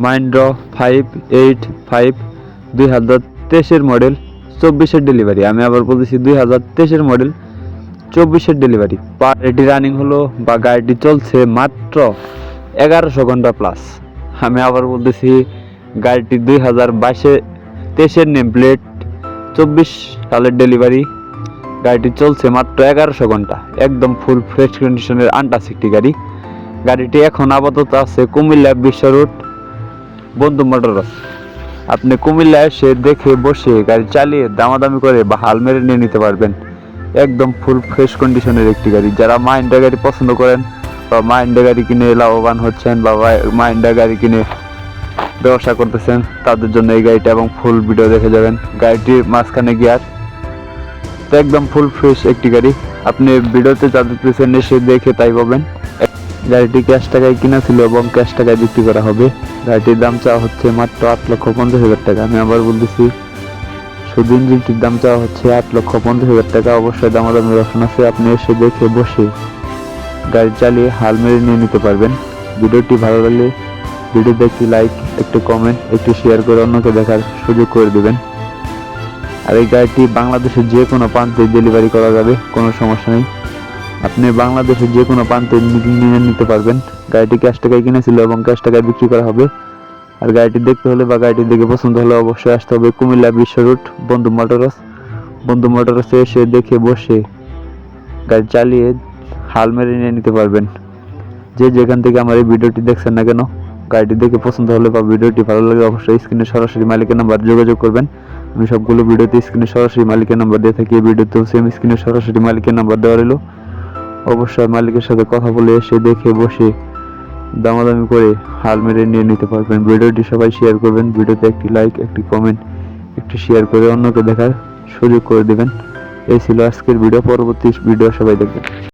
মাইন্ড্র 585 2023-এর model 24-এর delivery. আমি আবার বলতেছি 2023-এর মডেল 24-এর ডেলিভারি। গাড়িটি রানিং হলো বা গাড়িটি চলছে মাত্র 1100 ঘন্টা প্লাস। আমি আবার বলতেছি গাড়িটি 2023-এর নেম প্লেট, 24 সালের ডেলিভারি। গাড়িটি চলছে মাত্র 1100 ঘন্টা, একদম ফুল ফ্রেশ কন্ডিশনের আনটাচ একটি গাড়ি। গাড়িটি এখন আপাতত আছে কুমিল্লা বিশ্ব রোড, বন্ধু মোটরস। আপনি কুমিল্লায় এসে দেখে বসে গাড়ি চালিয়ে দামাদামি করে বা হাল মেরে নিয়ে নিতে পারবেন। একদম ফুল ফ্রেশ কন্ডিশনের একটি গাড়ি। যারা মাহিন্দ্রা গাড়ি পছন্দ করেন বা মাহিন্দ্রা গাড়ি কিনে লাভবান হচ্ছেন বা মাহিন্দ্রা গাড়ি কিনে ব্যবসা করতেছেন, তাদের জন্য এই গাড়িটা এবং ফুল ভিডিও দেখে যাবেন। গাড়িটির মাঝখানে গিয়ার, তো একদম ফুল ফ্রেশ একটি গাড়ি। আপনি ভিডিওতে যা দেখতেছেন এসে দেখে তাই পাবেন। গাড়িটি ক্যাশ টাকায় কিনা ছিল এবং ক্যাশ টাকায় বিক্রি করা হবে। গাড়িটির দাম চাওয়া হচ্ছে মাত্র 8,50,000 টাকা। আমি আবার বলতেছি, শুধু ইঞ্জিনটির দাম চাওয়া হচ্ছে 8,50,000 টাকা। অবশ্যই দামাদামির অপশন আছে, আপনি এসে দেখে বসে গাড়ি চালিয়ে হাল মেরে নিয়ে নিতে পারবেন। ভিডিওটি ভালো লাগলে ভিডিওতে একটি লাইক, একটি কমেন্ট, একটি শেয়ার করে অন্যকে দেখার সুযোগ করে দেবেন। আর এই গাড়িটি বাংলাদেশের যে কোনো প্রান্তে ডেলিভারি করা যাবে, কোনো সমস্যা নেই। আপনি বাংলাদেশের যে কোনো প্রান্তে নিয়ে নিতে পারবেন। গাড়িটি ক্যাশ টাকায় কিনেছিল এবং ক্যাশ টাকায় বিক্রি করা হবে। আর গাড়িটি দেখতে হলে বা গাড়িটি দেখে পছন্দ হলে অবশ্যই আসতে হবে কুমিল্লা বিশ্ব রোড, বন্ধু মোটরস। বন্ধু মোটরসে এসে দেখে বসে গাড়ি চালিয়ে হাল মেরে নিয়ে নিতে পারবেন। যে যেখান থেকে আমার এই ভিডিওটি দেখছেন না কেন, গাড়িটি দেখে পছন্দ হলে বা ভিডিওটি ভালো লাগে অবশ্যই স্ক্রিনে সরাসরি মালিকের নাম্বার যোগাযোগ করবেন। আমি সবগুলো ভিডিওতে স্ক্রিনে সরাসরি মালিকের নাম্বার দিয়ে থাকি। এই ভিডিওতেও সেম স্ক্রিনে সরাসরি মালিকের নাম্বার দেওয়া রইল। অবশ্যই মালিকের সাথে কথা বলে এসে দেখে বসে দামাদামি করে হাল মেরে নিয়ে নিতে পারবেন। ভিডিওটি সবাই শেয়ার করবেন। ভিডিওতে একটি লাইক, একটি কমেন্ট, একটি শেয়ার করে অন্যকে দেখার সুযোগ করে দেবেন। এই ছিল আজকের ভিডিও। পরবর্তী ভিডিও সবাই দেখবেন।